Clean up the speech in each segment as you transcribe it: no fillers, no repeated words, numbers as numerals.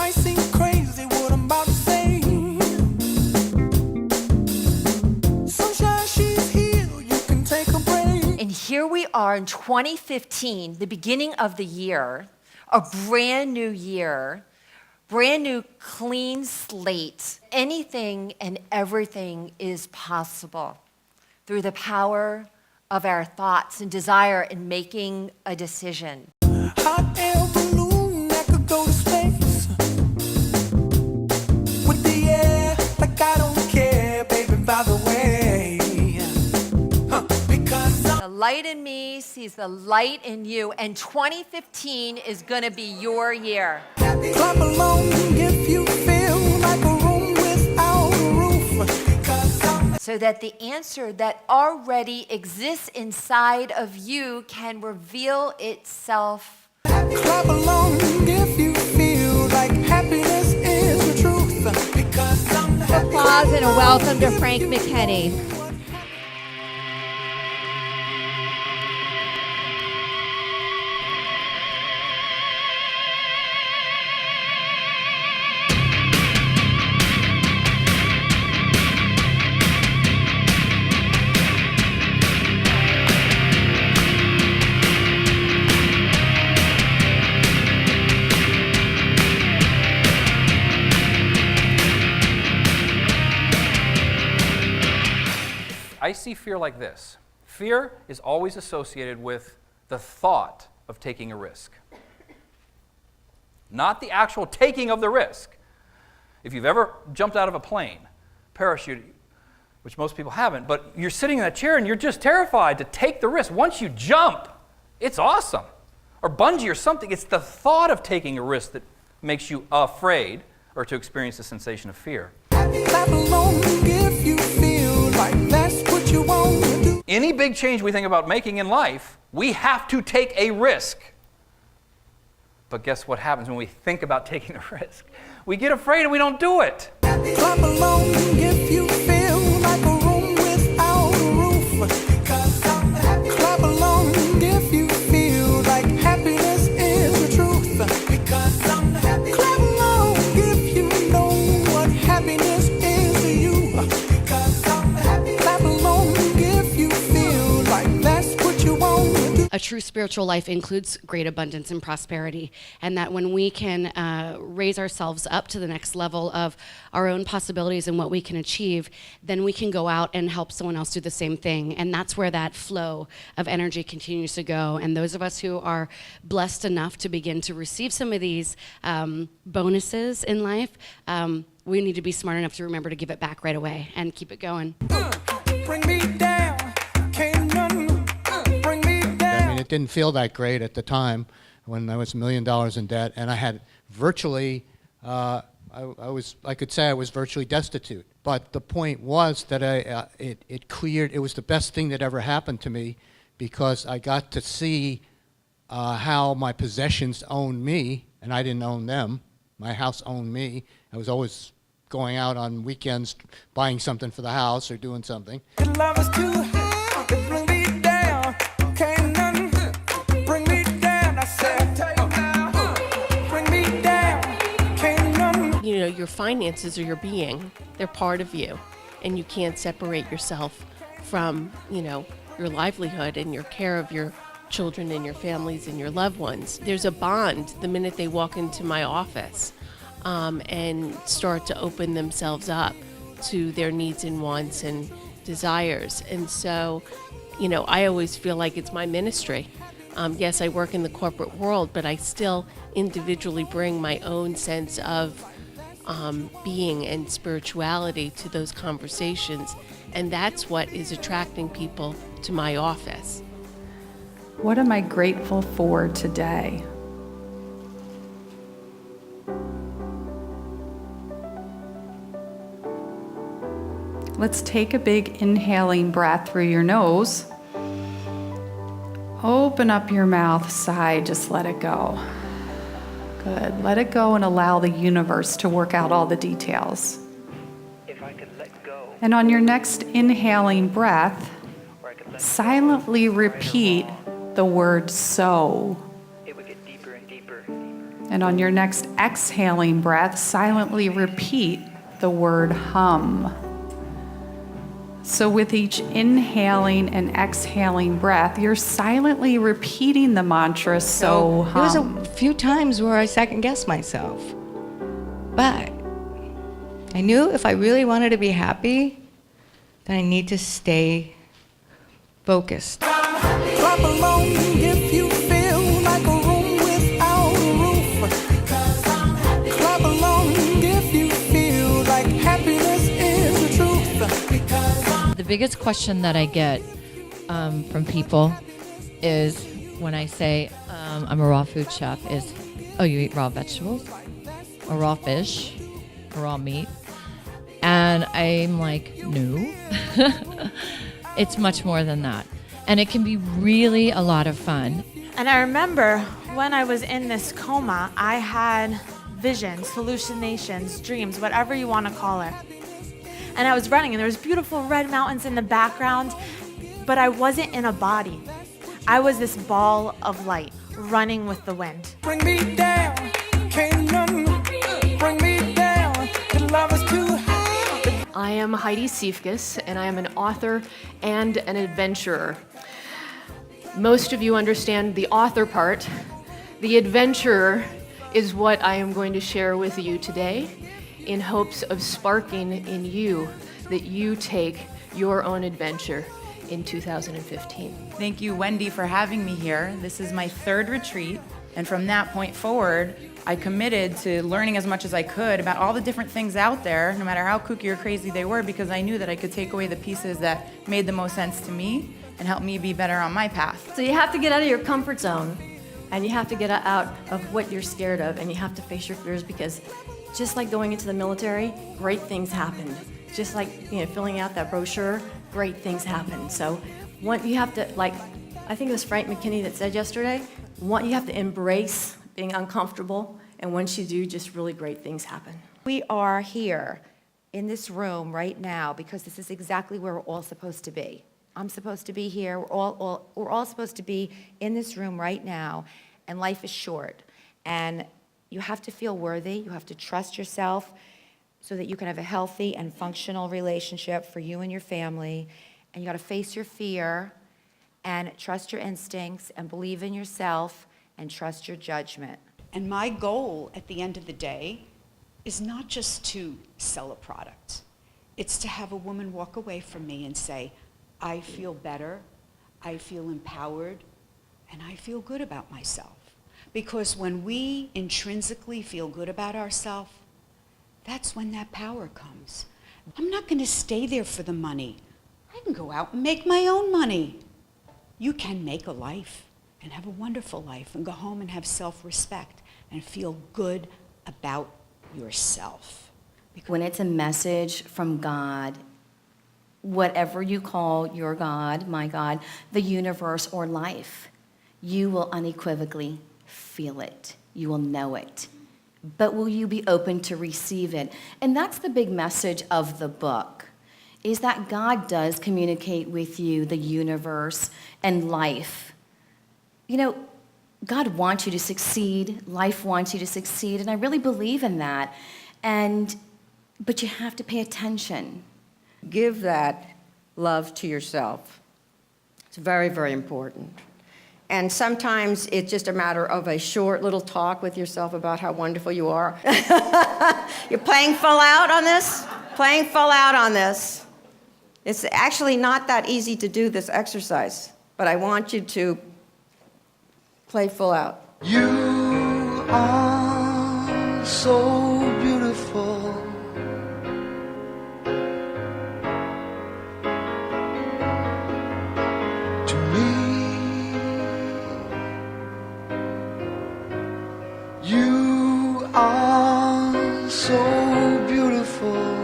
might seem crazy what I'm about to say. Sunshine, she's here, you can take a break. And here we are in 2015, the beginning of the year, a brand new year, brand new clean slate. Anything and everything is possible through the power of our thoughts and desire in making a decision. Hot air balloon that could go to space. With the air, like I don't care, baby, by the way. Because The light in me sees the light in you, and 2015 is gonna be your year. clap along if you feel like a room without a roof. Because I'm So that the answer that already exists inside of you can reveal itself. clap along if you feel like happiness is the truth. Because I'm happy. Applause and a welcome to Frank McKinney. I see fear like this. Fear is always associated with the thought of taking a risk, not the actual taking of the risk. If you've ever jumped out of a plane, parachute, which most people haven't, but you're sitting in that chair and you're just terrified to take the risk. Once you jump, it's awesome. Or bungee or something. It's the thought of taking a risk that makes you afraid or to experience the sensation of fear. Clap along if you feel like that's what you want to do. Any big change we think about making in life, we have to take a risk. But guess what happens when we think about taking a risk? We get afraid and we don't do it. Clap along if you feel like a room without a roof. Because I'm happy. Clap along if you feel like happiness is the truth. Because I'm happy. Clap along if you know what happiness is to you. Because I'm happy. Clap along if you feel like that's what you want to do. A true spiritual life includes great abundance and prosperity, and that when we can raise ourselves up to the next level of our own possibilities and what we can achieve, then we can go out and help someone else do the same thing. And that's where that flow of energy continues to go. And those of us who are blessed enough to begin to receive some of these bonuses in life, we need to be smart enough to remember to give it back right away and keep it going. Bring me down. Can't none bring me down. I mean, it didn't feel that great at the time when I was $1 million in debt, and I had virtually, I could say I was virtually destitute. But the point was that it cleared. It was the best thing that ever happened to me because I got to see how my possessions owned me, and I didn't own them. My house owned me. I was always going out on weekends buying something for the house or doing something. Your love is too high to bring me down. Can't none bring me down. I said, bring me down. Can't none. You know, your finances are your being. They're part of you. And you can't separate yourself from, you know, your livelihood and your care of your children and your families and your loved ones. There's a bond the minute they walk into my office and start to open themselves up to their needs and wants and desires. And so, you know, I always feel like it's my ministry. Yes, I work in the corporate world, but I still individually bring my own sense of being and spirituality to those conversations. And that's what is attracting people to my office. What am I grateful for today? Let's take a big inhaling breath through your nose. Open up your mouth, sigh, just let it go. Good. Let it go and allow the universe to work out all the details. If I could let go. And on your next inhaling breath, silently repeat the word so. It would get deeper and deeper. And on your next exhaling breath, silently repeat the word hum. So with each inhaling and exhaling breath, you're silently repeating the mantra, so hum. There was a few times where I second-guessed myself. But I knew if I really wanted to be happy, then I need to stay focused. Clap along if you feel like a room without a roof. Clap along if you feel like happiness is the truth. The biggest question that I get from people is when I say I'm a raw food chef is, oh, you eat raw vegetables? Or raw fish? Or raw meat? And I'm like, no. It's much more than that. And it can be really a lot of fun. And I remember when I was in this coma, I had visions, hallucinations, dreams, whatever you want to call it. And I was running, and there was beautiful red mountains in the background, but I wasn't in a body. I was this ball of light running with the wind. Bring me down, can't none bring me down, 'cause love is too high. I am Heidi Siefkes, and I am an author and an adventurer. Most of you understand the author part. The adventurer is what I am going to share with you today in hopes of sparking in you that you take your own adventure in 2015. Thank you, Wendi, for having me here. This is my third retreat, and from that point forward, I committed to learning as much as I could about all the different things out there, no matter how kooky or crazy they were, because I knew that I could take away the pieces that made the most sense to me and help me be better on my path. So you have to get out of your comfort zone, and you have to get out of what you're scared of, and you have to face your fears, because just like going into the military, great things happen. Just like, filling out that brochure, great things happen. So you have to, I think it was Frank McKinney that said yesterday, you have to embrace being uncomfortable, and once you do, just really great things happen. We are here in this room right now because this is exactly where we're all supposed to be. I'm supposed to be here. We're all supposed to be in this room right now, and life is short. And you have to feel worthy. You have to trust yourself so that you can have a healthy and functional relationship for you and your family. And you got to face your fear and trust your instincts and believe in yourself and trust your judgment. And my goal at the end of the day is not just to sell a product. It's to have a woman walk away from me and say, I feel better, I feel empowered, and I feel good about myself. Because when we intrinsically feel good about ourselves, that's when that power comes. I'm not going to stay there for the money. I can go out and make my own money. You can make a life and have a wonderful life and go home and have self-respect and feel good about yourself. When it's a message from God, whatever you call your God, my God, the universe or life, you will unequivocally feel it. You will know it. But will you be open to receive it? And that's the big message of the book, is that God does communicate with you, the universe and life. God wants you to succeed. Life wants you to succeed. And I really believe in that. But you have to pay attention. Give that love to yourself. It's very, very important. And sometimes it's just a matter of a short little talk with yourself about how wonderful you are. You're playing full out on this? Playing full out on this. It's actually not that easy to do this exercise, but I want you to play full out. You are so beautiful. To me, you are so beautiful.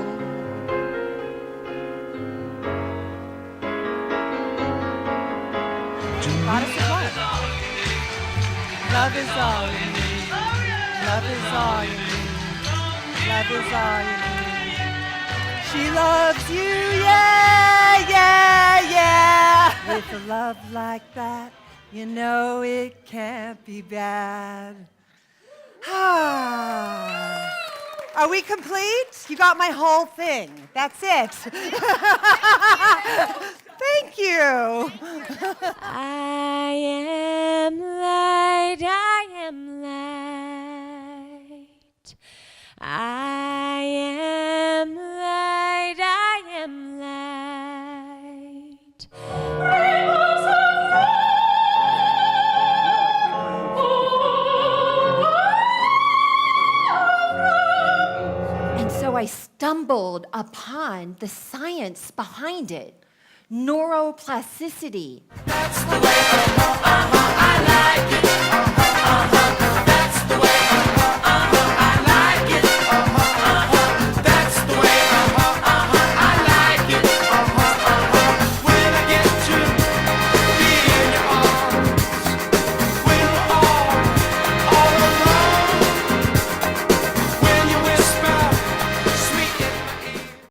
Love is all you need. Love is all you need. Love is all you need. She loves you, yeah, yeah, yeah. With a love like that, you know it can't be bad. Are we complete? You got my whole thing. That's it. Thank you. I am light, I am light. I am light, I am light. And so I stumbled upon the science behind it. Neuroplasticity. That's the way, I like it.